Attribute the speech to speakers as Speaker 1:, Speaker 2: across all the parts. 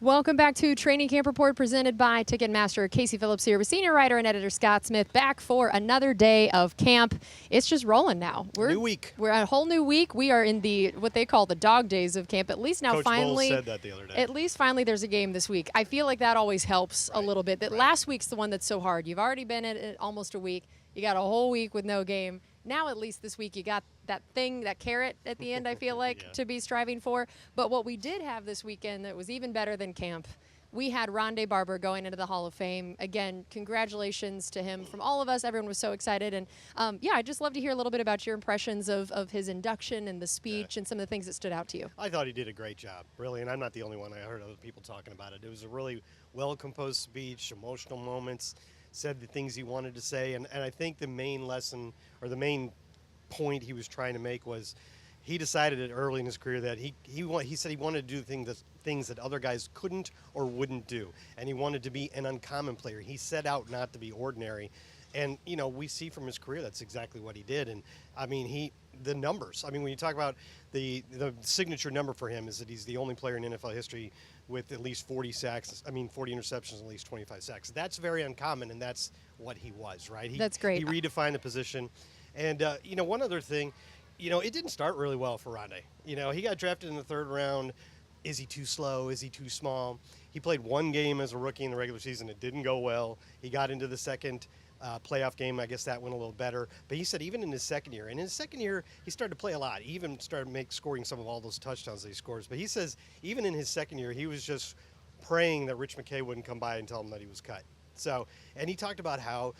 Speaker 1: Welcome back to Training Camp Report presented by Ticketmaster. Casey Phillips here with senior writer and editor Scott Smith, back for another day of camp. It's just rolling now.
Speaker 2: New week.
Speaker 1: We're at a whole new week. We are in what they call the dog days of camp. At least now
Speaker 2: Coach
Speaker 1: finally.
Speaker 2: Bowles said that the other day.
Speaker 1: At least finally there's a game this week. I feel like that always helps a little bit. That last week's the one that's so hard. You've already been at it almost a week. You got a whole week with no game. Now at least this week you got that thing, that carrot at the end, I feel like, to be striving for. But what we did have this weekend that was even better than camp, we had Ronde Barber going into the Hall of Fame. Again, congratulations to him from all of us. Everyone was so excited. And, I'd just love to hear a little bit about your impressions of his induction and the speech and some of the things that stood out to you.
Speaker 2: I thought he did a great job, really, and I'm not the only one. I heard other people talking about it. It was a really well-composed speech, emotional moments, said the things he wanted to say. And I think the main lesson or the main point he was trying to make was he decided it early in his career that he said he wanted to do things that other guys couldn't or wouldn't do, and he wanted to be an uncommon player. He set out not to be ordinary, and we see from his career that's exactly what he did. And I mean, the numbers. I mean, when you talk about the signature number for him is that he's the only player in NFL history with at least 40 sacks. I mean, 40 interceptions, and at least 25 sacks. That's very uncommon, and that's what he was, right?
Speaker 1: That's great.
Speaker 2: He redefined the position, and one other thing. It didn't start really well for Ronde. He got drafted in the third round. Is he too slow? Is he too small? He played one game as a rookie in the regular season. It didn't go well. He got into the second playoff game. I guess that went a little better. But he said even in his second year, he started to play a lot. He even started scoring some of all those touchdowns that he scores. But he says even in his second year, he was just praying that Rich McKay wouldn't come by and tell him that he was cut. So, and he talked about how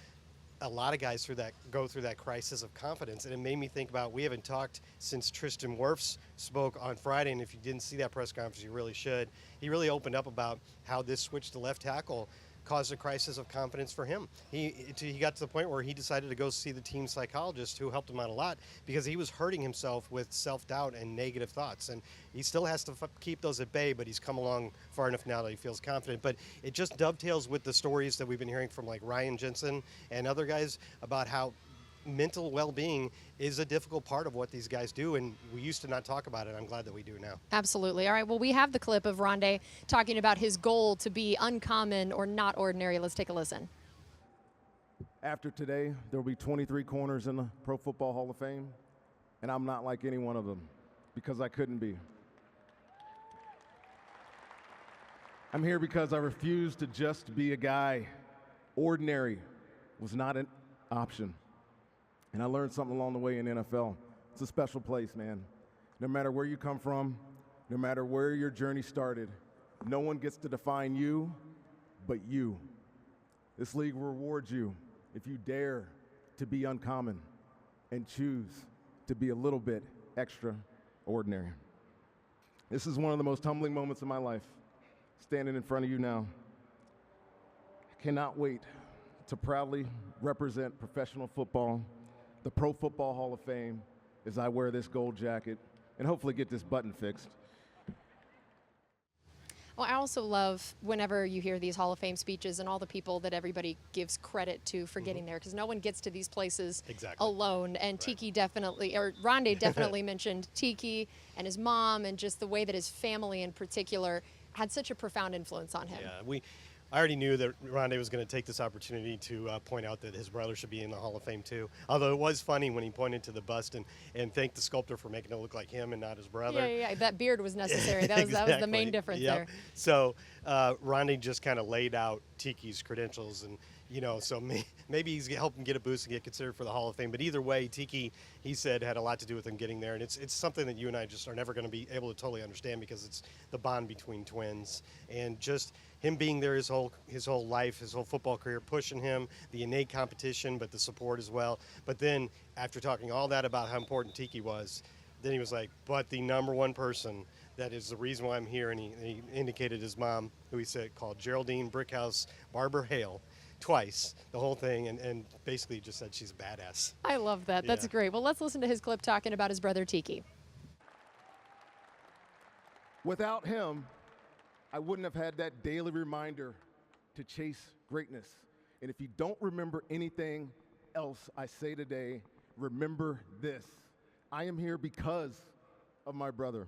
Speaker 2: a lot of guys go through that crisis of confidence, and it made me think about, we haven't talked since Tristan Wirfs spoke on Friday, and if you didn't see that press conference, you really should. He really opened up about how this switch to left tackle caused a crisis of confidence for him. He got to the point where he decided to go see the team psychologist, who helped him out a lot because he was hurting himself with self-doubt and negative thoughts. And he still has to keep those at bay, but he's come along far enough now that he feels confident. But it just dovetails with the stories that we've been hearing from like Ryan Jensen and other guys about how mental well-being is a difficult part of what these guys do, and we used to not talk about it. I'm glad that we do now.
Speaker 1: Absolutely. All right, well, we have the clip of Ronde talking about his goal to be uncommon or not ordinary. Let's take a listen.
Speaker 3: After today, there will be 23 corners in the Pro Football Hall of Fame, and I'm not like any one of them because I couldn't be. I'm here because I refuse to just be a guy. Ordinary was not an option. And I learned something along the way in NFL. It's a special place, man. No matter where you come from, no matter where your journey started, no one gets to define you but you. This league rewards you if you dare to be uncommon and choose to be a little bit extraordinary. This is one of the most humbling moments of my life, standing in front of you now. I cannot wait to proudly represent professional football, the Pro Football Hall of Fame, as I wear this gold jacket and hopefully get this button fixed.
Speaker 1: Well, I also love whenever you hear these Hall of Fame speeches and all the people that everybody gives credit to for getting there, because no one gets to these places alone. And Tiki Ronde definitely mentioned Tiki and his mom and just the way that his family in particular had such a profound influence on him.
Speaker 2: Yeah, I already knew that Ronde was going to take this opportunity to point out that his brother should be in the Hall of Fame too. Although it was funny when he pointed to the bust and thanked the sculptor for making it look like him and not his brother.
Speaker 1: Yeah. That beard was necessary. That was the main difference there.
Speaker 2: So Ronde just kind of laid out Tiki's credentials, and so maybe he's helping get a boost and get considered for the Hall of Fame. But either way, Tiki, he said, had a lot to do with him getting there, and it's something that you and I just are never going to be able to totally understand because it's the bond between twins and just him being there his whole life, his whole football career, pushing him, the innate competition, but the support as well. But then after talking all that about how important Tiki was, then he was like, but the number one person that is the reason why I'm here, and he indicated his mom, who he said called Geraldine Brickhouse Barber Hale, twice, the whole thing, and basically just said she's a badass.
Speaker 1: I love that. That's great. Well, let's listen to his clip talking about his brother Tiki.
Speaker 3: Without him, I wouldn't have had that daily reminder to chase greatness. And if you don't remember anything else I say today, remember this. I am here because of my brother.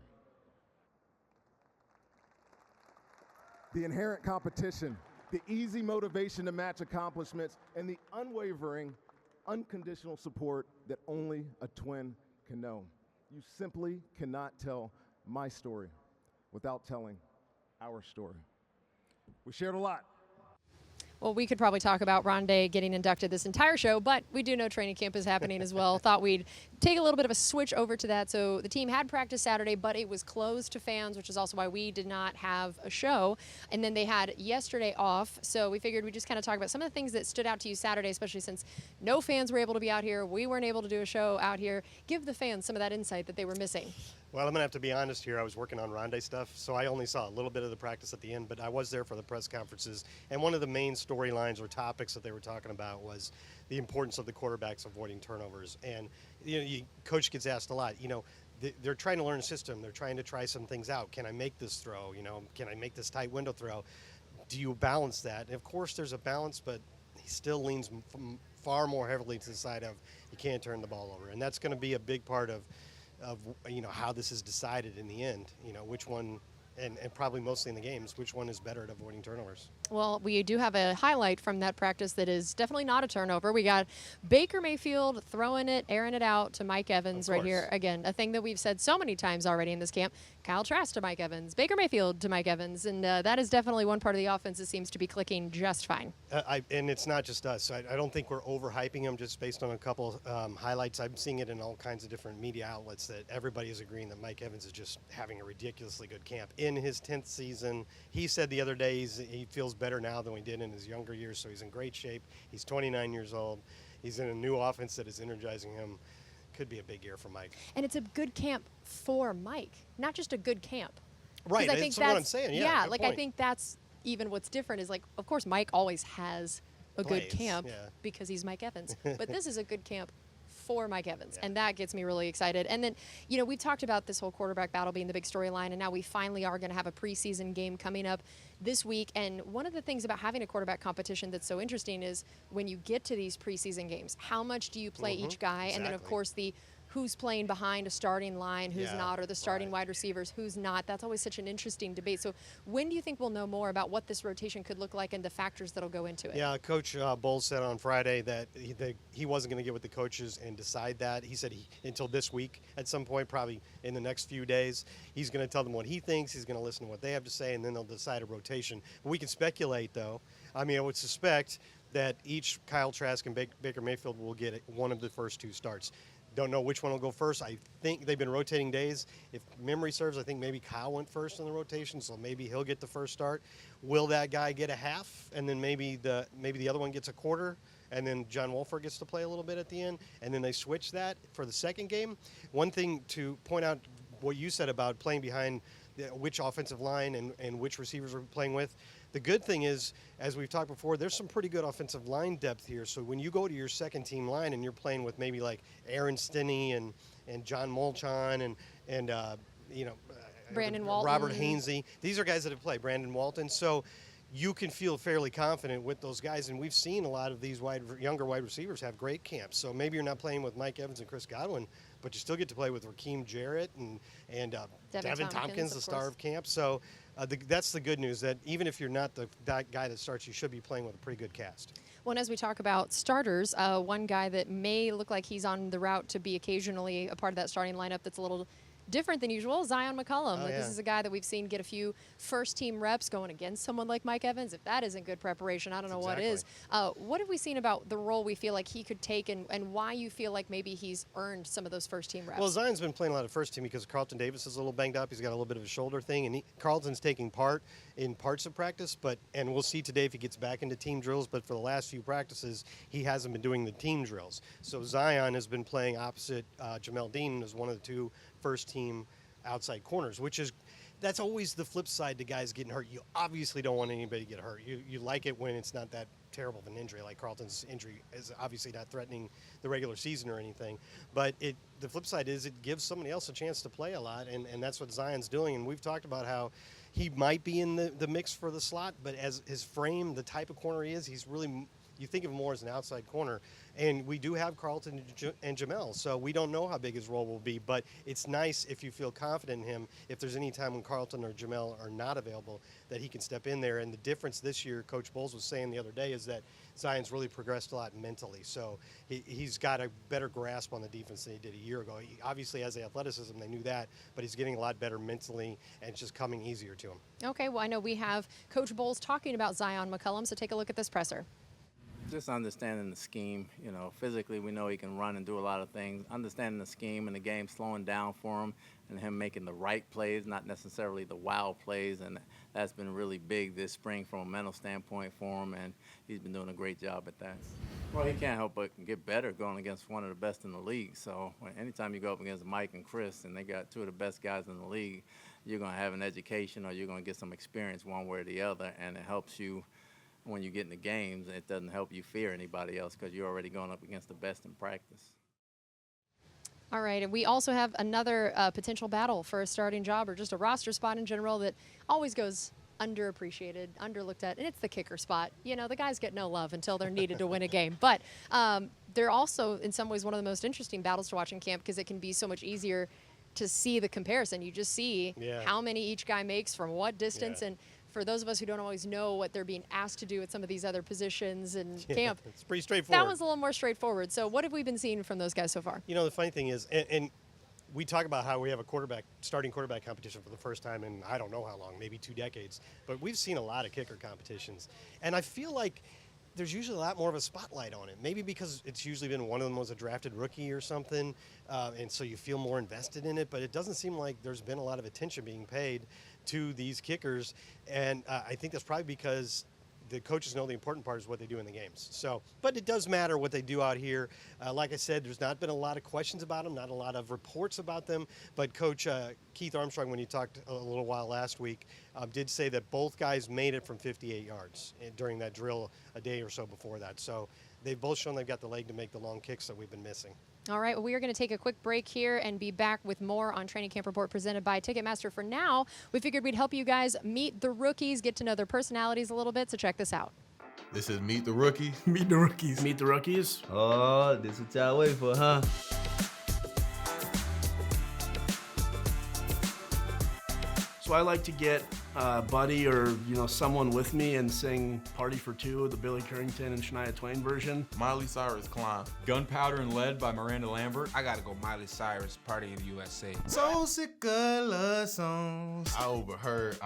Speaker 3: The inherent competition, the easy motivation to match accomplishments, and the unwavering, unconditional support that only a twin can know. You simply cannot tell my story without telling our story. We shared a lot.
Speaker 1: Well, we could probably talk about Ronde getting inducted this entire show, but we do know training camp is happening as well. Thought we'd take a little bit of a switch over to that. So the team had practice Saturday, but it was closed to fans, which is also why we did not have a show. And then they had yesterday off. So we figured we'd just kind of talk about some of the things that stood out to you Saturday, especially since no fans were able to be out here. We weren't able to do a show out here. Give the fans some of that insight that they were missing.
Speaker 2: Well, I'm going to have to be honest here. I was working on Ronde stuff, so I only saw a little bit of the practice at the end, but I was there for the press conferences. And one of the main storylines or topics that they were talking about was the importance of the quarterbacks avoiding turnovers. And, coach gets asked a lot, they're trying to learn a system. They're trying to try some things out. Can I make this throw? Can I make this tight window throw? Do you balance that? And, of course, there's a balance, but he still leans far more heavily to the side of you can't turn the ball over. And that's going to be a big part of how this is decided in the end, which one, and probably mostly in the games, which one is better at avoiding turnovers.
Speaker 1: Well, we do have a highlight from that practice that is definitely not a turnover. We got Baker Mayfield throwing it, airing it out to Mike Evans right here. Again, a thing that we've said so many times already in this camp. Kyle Trask to Mike Evans, Baker Mayfield to Mike Evans, and that is definitely one part of the offense that seems to be clicking just fine.
Speaker 2: And it's not just us. I don't think we're overhyping him just based on a couple highlights. I'm seeing it in all kinds of different media outlets that everybody is agreeing that Mike Evans is just having a ridiculously good camp. In his 10th season, he said the other day he feels better now than he did in his younger years, so he's in great shape. He's 29 years old. He's in a new offense that is energizing him. Could be a big year for Mike.
Speaker 1: And it's a good camp for Mike, not just a good camp.
Speaker 2: Right, that's what I'm saying. Yeah,
Speaker 1: I think that's even what's different is, of course, Mike always has a good camp because he's Mike Evans. But this is a good camp for Mike Evans, and that gets me really excited. And then, we've talked about this whole quarterback battle being the big storyline, and now we finally are going to have a preseason game coming up this week. And one of the things about having a quarterback competition that's so interesting is when you get to these preseason games, how much do you play each guy? And then, of course, the who's playing behind a starting line, who's not, or the starting wide receivers, who's not. That's always such an interesting debate. So when do you think we'll know more about what this rotation could look like and the factors that'll go into it?
Speaker 2: Yeah, Coach Bowles said on Friday that he wasn't going to get with the coaches and decide that. He said until this week at some point, probably in the next few days, he's going to tell them what he thinks. He's going to listen to what they have to say, and then they'll decide a rotation. But we can speculate, though. I would suspect that each Kyle Trask and Baker Mayfield will get one of the first two starts. Don't know which one will go first. I think they've been rotating days. If memory serves, I think maybe Kyle went first in the rotation, so maybe he'll get the first start. Will that guy get a half, and then maybe the other one gets a quarter, and then John Wolford gets to play a little bit at the end, and then they switch that for the second game? One thing to point out, what you said about playing behind which offensive line and which receivers we're playing with. The good thing is, as we've talked before, there's some pretty good offensive line depth here. So when you go to your second team line and you're playing with maybe like Aaron Stinney and John Molchon and
Speaker 1: Brandon Walton,
Speaker 2: Robert Hainsey, these are guys that have played, Brandon Walton. So you can feel fairly confident with those guys. And we've seen a lot of these younger wide receivers have great camps. So maybe you're not playing with Mike Evans and Chris Godwin, but you still get to play with Raheem Jarrett and Devin Tompkins, the star of camp. So that's the good news, that even if you're not that guy that starts, you should be playing with a pretty good cast.
Speaker 1: Well, and as we talk about starters, one guy that may look like he's on the route to be occasionally a part of that starting lineup that's a little different than usual, Zion McCollum. This is a guy that we've seen get a few first-team reps going against someone like Mike Evans. If that isn't good preparation, I don't know what is. What have we seen about the role we feel like he could take and why you feel like maybe he's earned some of those first-team reps?
Speaker 2: Well, Zion's been playing a lot of first team because Carlton Davis is a little banged up. He's got a little bit of a shoulder thing, and Carlton's taking part in parts of practice, and we'll see today if he gets back into team drills, but for the last few practices, he hasn't been doing the team drills. So Zion has been playing opposite Jamel Dean as one of the two first-team outside corners, that's always the flip side to guys getting hurt. You obviously don't want anybody to get hurt. You like it when it's not that terrible of an injury, like Carlton's injury is obviously not threatening the regular season or anything. But the flip side is it gives somebody else a chance to play a lot, and that's what Zion's doing. And we've talked about how he might be in the mix for the slot, but as his frame, the type of corner he is, he's really you think of him more as an outside corner. And we do have Carlton and Jamel, so we don't know how big his role will be, but it's nice if you feel confident in him, if there's any time when Carlton or Jamel are not available, that he can step in there. And the difference this year, Coach Bowles was saying the other day, is that Zion's really progressed a lot mentally. So he's got a better grasp on the defense than he did a year ago. He obviously has the athleticism, they knew that, but he's getting a lot better mentally, and it's just coming easier to him.
Speaker 1: Okay, well, I know we have Coach Bowles talking about Zion McCollum, so take a look at this presser.
Speaker 4: Just understanding the scheme, physically we know he can run and do a lot of things. Understanding the scheme and the game slowing down for him and him making the right plays, not necessarily the wild plays, and that's been really big this spring from a mental standpoint for him, and he's been doing a great job at that. Well, he can't help but get better going against one of the best in the league. So anytime you go up against Mike and Chris, and they got two of the best guys in the league, you're going to have an education or you're going to get some experience one way or the other, and it helps you when you get in the games. It doesn't help you fear anybody else because you're already going up against the best in practice.
Speaker 1: All right, and we also have another potential battle for a starting job or just a roster spot in general that always goes underappreciated, underlooked at, and it's the kicker spot. The guys get no love until they're needed to win a game. But they're also, in some ways, one of the most interesting battles to watch in camp because it can be so much easier to see the comparison. You just see how many each guy makes from what distance. And for those of us who don't always know what they're being asked to do at some of these other positions in camp,
Speaker 2: it's pretty straightforward.
Speaker 1: That one's a little more straightforward. So what have we been seeing from those guys so far?
Speaker 2: The funny thing is, and we talk about how we have a starting quarterback competition for the first time in I don't know how long, maybe 2 decades, but we've seen a lot of kicker competitions. And I feel like there's usually a lot more of a spotlight on it, maybe because it's usually been one of them was a drafted rookie or something, and so you feel more invested in it, but it doesn't seem like there's been a lot of attention being paid to these kickers, and I think that's probably because the coaches know the important part is what they do in the games. So, but it does matter what they do out here. Like I said, there's not been a lot of questions about them, not a lot of reports about them, but Coach Keith Armstrong, when he talked a little while last week, did say that both guys made it from 58 yards during that drill a day or so before that. So they've both shown they've got the leg to make the long kicks that we've been missing.
Speaker 1: All right, well, we are going to take a quick break here and be back with more on Training Camp Report presented by Ticketmaster. For now, we figured we'd help you guys meet the rookies, get to know their personalities a little bit, so check this out.
Speaker 5: This is Meet the Rookies.
Speaker 6: Meet the Rookies. Meet the Rookies.
Speaker 7: Oh, this is what y'all wait for, huh?
Speaker 6: So I like to get a buddy or someone with me and sing "Party for Two," the Billy Currington and Shania Twain version.
Speaker 5: Miley Cyrus, Climb.
Speaker 8: Gunpowder and Lead by Miranda Lambert.
Speaker 9: I gotta go Miley Cyrus, Party in the USA.
Speaker 5: So sick of love songs. I overheard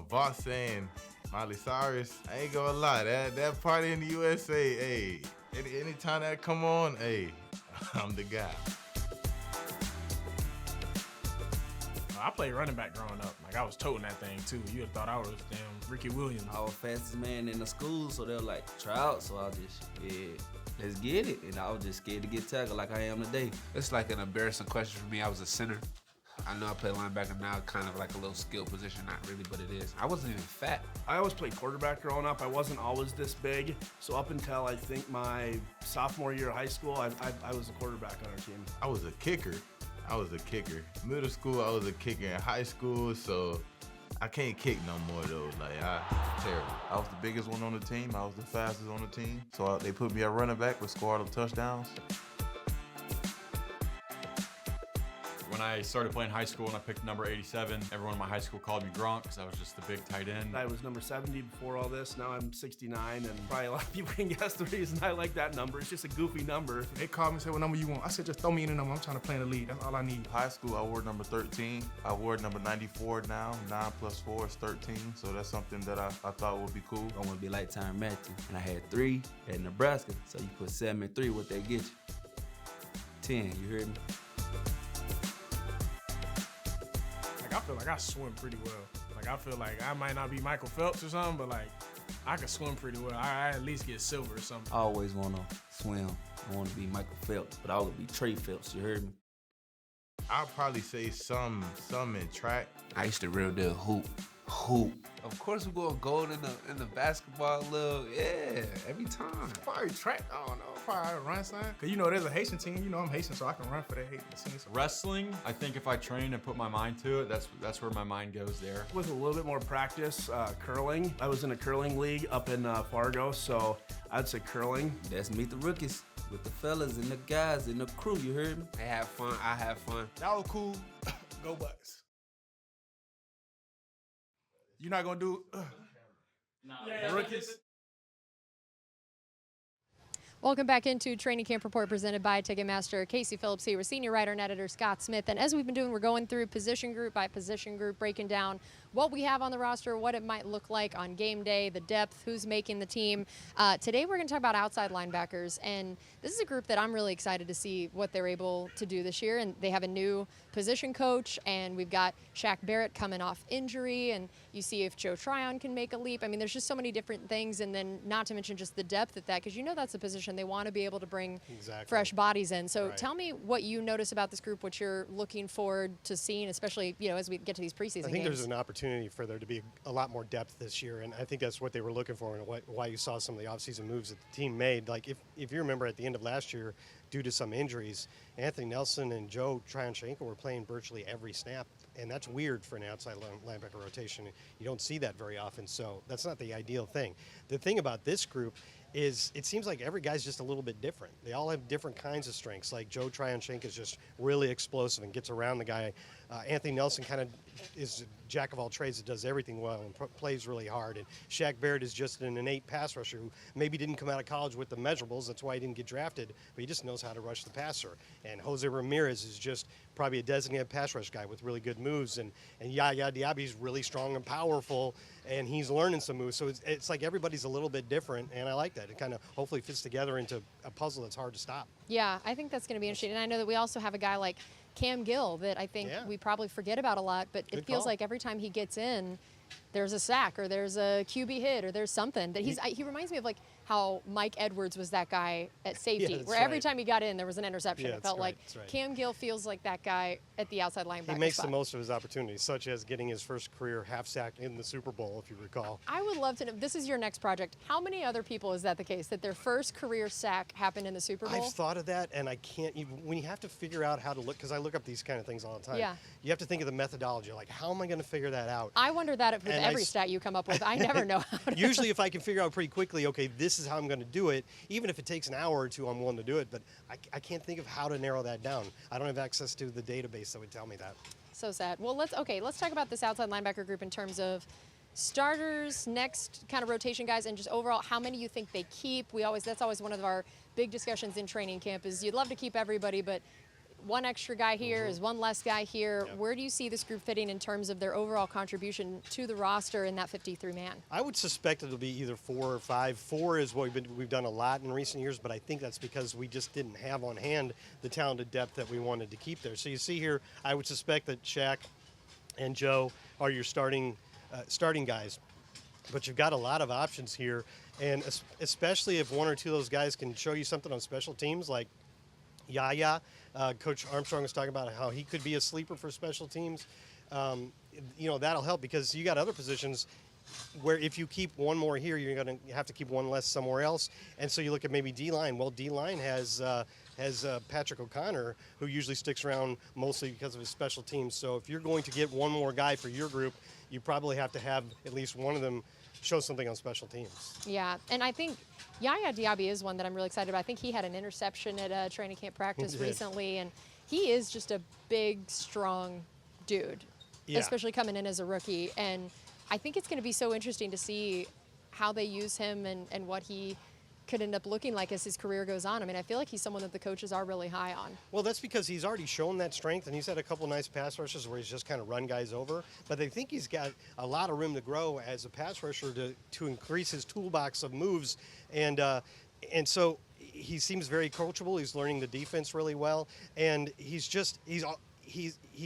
Speaker 5: Vox saying Miley Cyrus. I ain't gonna lie, that Party in the USA, hey, anytime that come on, hey, I'm the guy.
Speaker 10: I played running back growing up. I was toting that thing too. You would have thought I was damn Ricky Williams.
Speaker 7: I was fastest man in the school, so they were like, try out. So I just, let's get it. And I was just scared to get tackled like I am today.
Speaker 9: It's like an embarrassing question for me. I was a center. I know I play linebacker now, kind of like a little skill position, not really, but it is. I wasn't even fat.
Speaker 6: I always played quarterback growing up. I wasn't always this big. So up until I think my sophomore year of high school, I was a quarterback on our team.
Speaker 5: I was a kicker. Middle school, I was a kicker. In high school, so I can't kick no more though. Terrible. I was the biggest one on the team. I was the fastest on the team. So they put me at running back, but scored all the touchdowns.
Speaker 8: When I started playing high school and I picked number 87, everyone in my high school called me Gronk because I was just the big tight end.
Speaker 6: I was number 70 before all this. Now I'm 69, and probably a lot of people can guess the reason I like that number. It's just a goofy number.
Speaker 10: They called me and said, what number you want? I said, just throw me in the number. I'm trying to play in the league. That's all I need.
Speaker 5: High school, I wore number 13. I wore number 94 now. 9 plus 4 is 13. So that's something that I thought would be cool.
Speaker 7: I want to be like Tyrann Matthew. And I had 3 at Nebraska. So you put 7 and 3, what they get you? 10, you heard me?
Speaker 10: I feel like I swim pretty well. I feel like I might not be Michael Phelps or something, but I can swim pretty well. I at least get silver or something.
Speaker 7: I always want to swim. I want to be Michael Phelps, but I would be Trey Phelps, you heard me?
Speaker 5: I'll probably say some in track.
Speaker 9: I used to real deal hoop. Of course, we're going gold in the basketball league. Yeah, every time.
Speaker 10: Probably track. I don't know. Probably run sign. Because there's a Haitian team. I'm Haitian, so I can run for that Haitian team. So.
Speaker 8: Wrestling, I think if I train and put my mind to it, that's where my mind goes there.
Speaker 6: With a little bit more practice, curling. I was in a curling league up in Fargo, so I'd say curling.
Speaker 7: Let's meet the rookies with the fellas and the guys and the crew. You heard me?
Speaker 9: They have fun. I have fun.
Speaker 10: That was cool. Go Bucs. You're not gonna do rookies.
Speaker 1: Welcome back into Training Camp Report presented by Ticketmaster. Casey Phillips here with senior writer and editor Scott Smith. And as we've been doing, we're going through position group by position group, breaking down what we have on the roster, what it might look like on game day, the depth, who's making the team. Today we're going to talk about outside linebackers. And this is a group that I'm really excited to see what they're able to do this year. And they have a new position coach, and we've got Shaq Barrett coming off injury, and you see if Joe Tryon can make a leap. I mean, there's just so many different things, and then not to mention just the depth at that, because you know that's a position they want to be able to bring fresh bodies in. So tell me what you notice about this group, what you're looking forward to seeing, especially as we get to these preseason games.
Speaker 2: I think there's an opportunity for there to be a lot more depth this year, and I think that's what they were looking for, and why you saw some of the offseason moves that the team made. Like if you remember at the end of last year, due to some injuries, Anthony Nelson and Joe Tryon were playing virtually every snap, and that's weird for an outside linebacker rotation. You don't see that very often, so that's not the ideal thing. The thing about this group is it seems like every guy's just a little bit different. They all have different kinds of strengths. Like Joe Tryon is just really explosive and gets around the guy. Anthony Nelson kind of is a jack of all trades that does everything well and plays really hard. And Shaq Barrett is just an innate pass rusher who maybe didn't come out of college with the measurables. That's why he didn't get drafted, but he just knows how to rush the passer. And Jose Ramirez is just probably a designated pass rush guy with really good moves. And Yaya Diaby's really strong and powerful, and he's learning some moves. So it's like everybody's a little bit different, and I like that. It kind of hopefully fits together into a puzzle that's hard to stop.
Speaker 1: Yeah, I think that's going to be interesting. And I know that we also have a guy like Cam Gill that I think we probably forget about a lot, but it feels like every time he gets in, there's a sack or there's a QB hit or there's something that he reminds me of like how Mike Edwards was that guy at safety, where every time he got in, there was an interception. It felt like Cam Gill feels like that guy at the outside linebacker
Speaker 2: He makes
Speaker 1: spot.
Speaker 2: the most of his opportunities, such as getting his first career half sack in the Super Bowl, if you recall.
Speaker 1: I would love to know, this is your next project. How many other people is that the case, that their first career sack happened in the Super Bowl?
Speaker 2: I've thought of that, and I can't even, when you have to figure out how to look, because I look up these kind of things all the time.
Speaker 1: Yeah.
Speaker 2: You have to think of the methodology, like how am I going to figure that out?
Speaker 1: I wonder that with every stat you come up with. I never know how to.
Speaker 2: Usually if I can figure out pretty quickly, okay, this is how I'm going to do it, even if it takes an hour or two, I'm willing to do it, but I can't think of how to narrow that down. I don't have access to the database that would tell me that.
Speaker 1: So sad. Well, let's talk about this outside linebacker group in terms of starters, next kind of rotation guys, and just overall how many you think they keep. That's always one of our big discussions in training camp is you'd love to keep everybody, but one extra guy here is one less guy here. Where do you see this group fitting in terms of their overall contribution to the roster in that 53-man?
Speaker 2: I would suspect it'll be either 4 or 5. 4 is what we've done a lot in recent years, but I think that's because we just didn't have on hand the talented depth that we wanted to keep there. So you see here, I would suspect that Shaq and Joe are your starting guys. But you've got a lot of options here, and especially if one or two of those guys can show you something on special teams, like Yaya. Coach Armstrong was talking about how he could be a sleeper for special teams. That'll help because you got other positions where if you keep one more here, you're going to have to keep one less somewhere else. And so you look at maybe D-line. Well, D-line has Patrick O'Connor, who usually sticks around mostly because of his special teams. So if you're going to get one more guy for your group, you probably have to have at least one of them show something on special teams.
Speaker 1: Yeah, and I think Yaya Diaby is one that I'm really excited about. I think he had an interception at training camp practice recently, and he is just a big, strong dude, especially coming in as a rookie. And I think it's going to be so interesting to see how they use him and what he could end up looking like as his career goes on. I mean, I feel like he's someone that the coaches are really high on.
Speaker 2: Well, that's because he's already shown that strength, and he's had a couple nice pass rushes where he's just kind of run guys over. But they think he's got a lot of room to grow as a pass rusher to increase his toolbox of moves. And so he seems very coachable. He's learning the defense really well, and he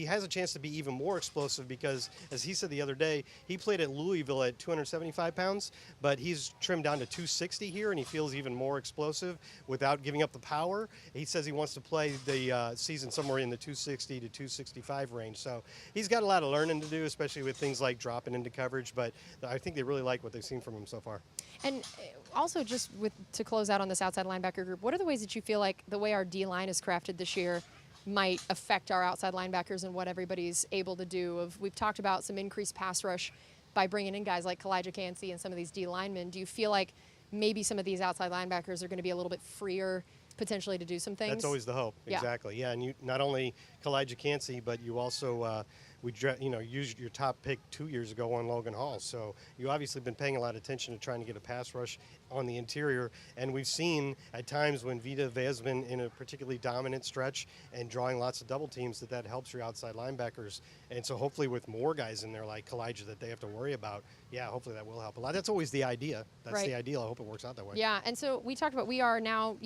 Speaker 2: has a chance to be even more explosive because, as he said the other day, he played at Louisville at 275 pounds, but he's trimmed down to 260 here, and he feels even more explosive without giving up the power. He says he wants to play the season somewhere in the 260 to 265 range. So he's got a lot of learning to do, especially with things like dropping into coverage, but I think they really like what they've seen from him so far.
Speaker 1: And also, just to close out on this outside linebacker group, what are the ways that you feel like the way our D-line is crafted this year might affect our outside linebackers and what everybody's able to do? We've talked about some increased pass rush by bringing in guys like Kalijah Cansey and some of these D linemen. Do you feel like maybe some of these outside linebackers are going to be a little bit freer potentially to do some things.
Speaker 2: That's always the hope.
Speaker 1: Yeah.
Speaker 2: Exactly. Yeah, and you not only Kalijah Cansey, but you also used your top pick 2 years ago on Logan Hall. So you obviously been paying a lot of attention to trying to get a pass rush on the interior. And we've seen at times when Vita Vea's been in a particularly dominant stretch and drawing lots of double teams that helps your outside linebackers. And so hopefully with more guys in there like Kalijah that they have to worry about, hopefully that will help a lot. That's always the idea. That's
Speaker 1: right.
Speaker 2: the ideal. I hope it works out that way.
Speaker 1: Yeah, and so we talked about we are now,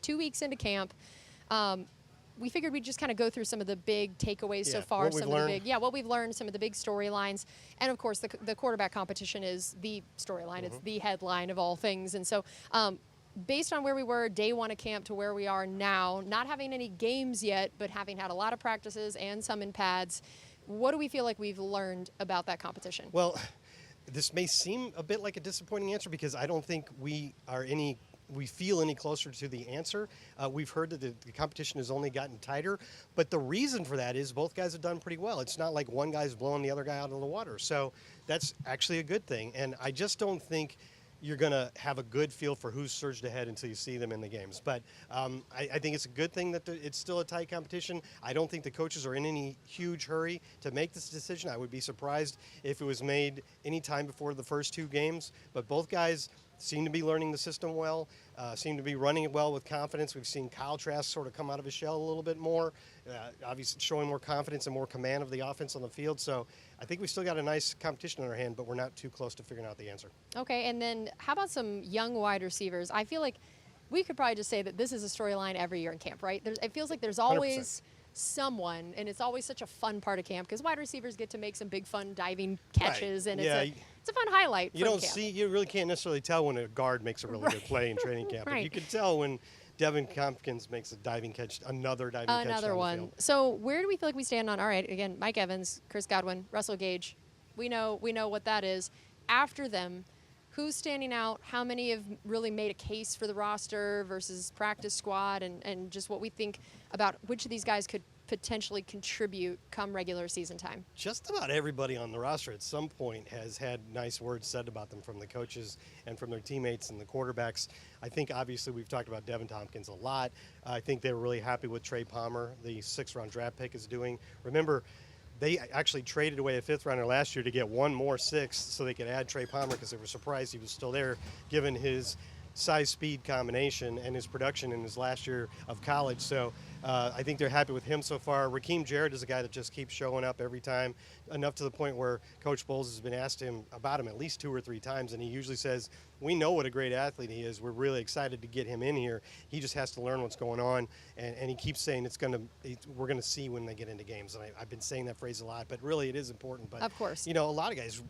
Speaker 1: 2 weeks into camp. We figured we'd just kind of go through some of the big takeaways so far,
Speaker 2: what we've learned.
Speaker 1: what we've learned, some of the big storylines, and of course the quarterback competition is the storyline. It's the headline of all things, and so based on where we were day one of camp to where we are now, not having any games yet, but having had a lot of practices and some in pads, what do we feel like we've learned about that competition?
Speaker 2: Well, this may seem a bit like a disappointing answer because I don't think we feel any closer to the answer. We've heard that the competition has only gotten tighter, but the reason for that is both guys have done pretty well. It's not like one guy's blowing the other guy out of the water. So that's actually a good thing. And I just don't think you're going to have a good feel for who's surged ahead until you see them in the games. But I think it's a good thing that it's still a tight competition. I don't think the coaches are in any huge hurry to make this decision. I would be surprised if it was made any time before the first 2 games. But both guys seem to be learning the system well, seem to be running it well with confidence. We've seen Kyle Trask sort of come out of his shell a little bit more, obviously showing more confidence and more command of the offense on the field. So I think we still got a nice competition in our hand, but we're not too close to figuring out the answer.
Speaker 1: Okay, and then how about some young wide receivers? I feel like we could probably just say that this is a storyline every year in camp, right? It feels like there's always
Speaker 2: 100%.
Speaker 1: Someone, and it's always such a fun part of camp because wide receivers get to make some big fun diving catches, and it's a fun highlight.
Speaker 2: You don't see, you really can't necessarily tell when a guard makes a really good play in training camp. But you can tell when Devin Tompkins makes a diving catch, another diving catch.
Speaker 1: Another one. So where do we feel like we stand on? All right, again, Mike Evans, Chris Godwin, Russell Gage. We know what that is. After them, who's standing out? How many have really made a case for the roster versus practice squad, and just what we think about which of these guys could potentially contribute come regular season time?
Speaker 2: Just about everybody on the roster at some point has had nice words said about them from the coaches and from their teammates and the quarterbacks. I think obviously we've talked about Devin Tompkins a lot. I think they were really happy with Trey Palmer, the 6th-round draft pick, is doing. Remember, they actually traded away a 5th rounder last year to get one more 6th so they could add Trey Palmer because they were surprised he was still there given his size-speed combination and his production in his last year of college. So I think they're happy with him so far. Raheem Jarrett is a guy that just keeps showing up every time, enough to the point where Coach Bowles has been asked him about him at least 2 or 3 times, and he usually says, we know what a great athlete he is. We're really excited to get him in here. He just has to learn what's going on, and he keeps saying we're going to see when they get into games. And I've been saying that phrase a lot, but really it is important. But
Speaker 1: of course,
Speaker 2: a lot of guys,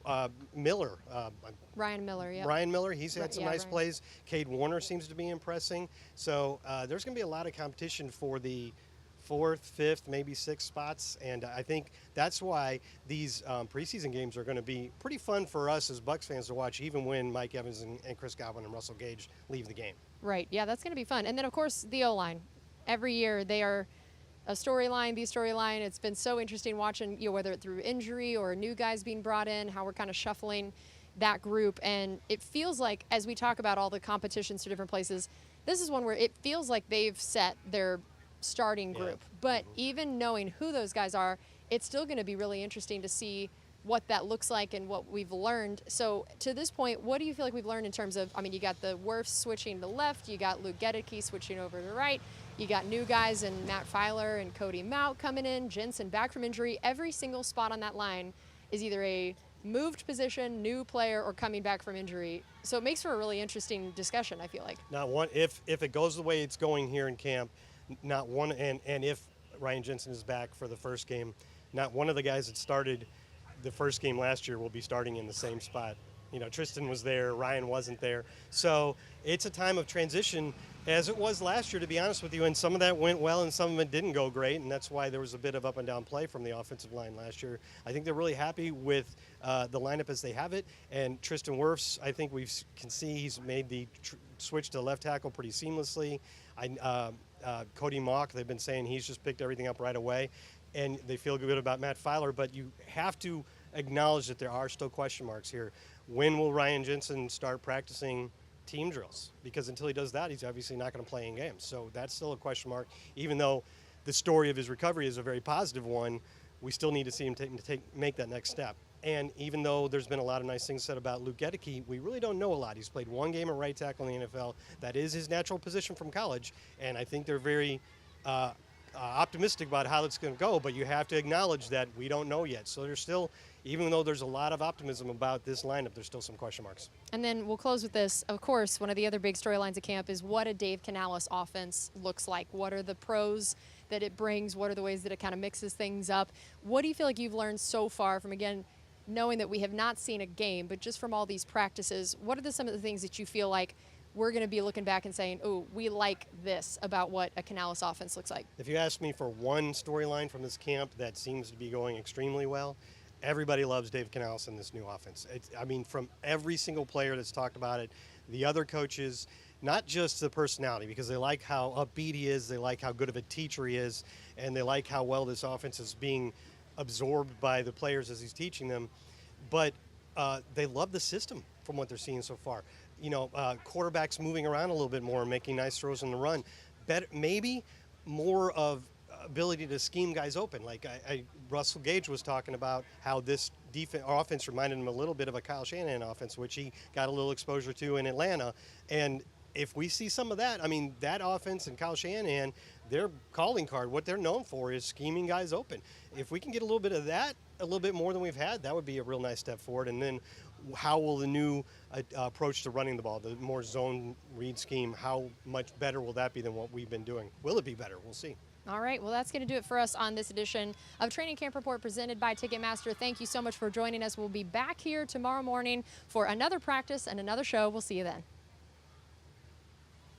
Speaker 2: Miller,
Speaker 1: Ryan Miller, yeah.
Speaker 2: Ryan Miller, he's had some nice plays. Cade Warner seems to be impressing. So there's going to be a lot of competition for the 4th, 5th, maybe 6th spots, and I think that's why these preseason games are going to be pretty fun for us as Bucs fans to watch, even when Mike Evans and Chris Godwin and Russell Gage leave the game.
Speaker 1: Right, yeah, that's going to be fun. And then, of course, the O-line. Every year they are a storyline, the storyline. It's been so interesting watching, whether it's through injury or new guys being brought in, how we're kind of shuffling that group. And it feels like, as we talk about all the competitions to different places, this is one where it feels like they've set their starting group. But even knowing who those guys are, it's still going to be really interesting to see what that looks like and what we've learned. So to this point, what do you feel like we've learned in terms of, you got the Wirfs switching to left, you got Luke Gedeke switching over to right, you got new guys and Matt Filer and Cody Mount coming in, Jensen back from injury. Every single spot on that line is either a moved position, new player, or coming back from injury. So it makes for a really interesting discussion, I feel like.
Speaker 2: Not one, if it goes the way it's going here in camp, not one, and if Ryan Jensen is back for the first game, not one of the guys that started the first game last year will be starting in the same spot. Tristan was there, Ryan wasn't there. So it's a time of transition, as it was last year, to be honest with you, and some of that went well and some of it didn't go great, and that's why there was a bit of up and down play from the offensive line last year. I think they're really happy with the lineup as they have it, and Tristan Wirfs, I think we can see he's made the switch to left tackle pretty seamlessly. Cody Mauch, they've been saying he's just picked everything up right away, and they feel good about Matt Filer, but you have to acknowledge that there are still question marks here. When will Ryan Jensen start practicing team drills, because until he does that, he's obviously not going to play in games. So that's still a question mark. Even though the story of his recovery is a very positive one, we still need to see him make that next step. And even though there's been a lot of nice things said about Luke Gedeke, we really don't know a lot. He's played one game at right tackle in the NFL. That is his natural position from college, and I think they're very optimistic about how it's going to go, but you have to acknowledge that we don't know yet. So there's still, even though there's a lot of optimism about this lineup, there's still some question marks.
Speaker 1: And then we'll close with this. Of course, one of the other big storylines at camp is what a Dave Canales offense looks like. What are the pros that it brings? What are the ways that it kind of mixes things up? What do you feel like you've learned so far from, again, knowing that we have not seen a game, but just from all these practices, what are some of the things that you feel like we're going to be looking back and saying, oh, we like this about what a Canales offense looks like?
Speaker 2: If you ask me for one storyline from this camp that seems to be going extremely well, everybody loves Dave Canales in this new offense. I mean, from every single player that's talked about it, the other coaches, not just the personality, because they like how upbeat he is, they like how good of a teacher he is, and they like how well this offense is being absorbed by the players as he's teaching them, but they love the system from what they're seeing so far. You know, quarterbacks moving around a little bit more and making nice throws on the run. Maybe more of ability to scheme guys open. Like Russell Gage was talking about how this offense reminded him a little bit of a Kyle Shanahan offense, which he got a little exposure to in Atlanta. And if we see some of that, I mean, that offense and Kyle Shanahan, their calling card, what they're known for is scheming guys open. If we can get a little bit of that, a little bit more than we've had, that would be a real nice step forward. And then how will the new approach to running the ball, the more zone read scheme, how much better will that be than what we've been doing? Will it be better? We'll see.
Speaker 1: All right, well, that's going to do it for us on this edition of Training Camp Report presented by Ticketmaster. Thank you so much for joining us. We'll be back here tomorrow morning for another practice and another show. We'll see you then.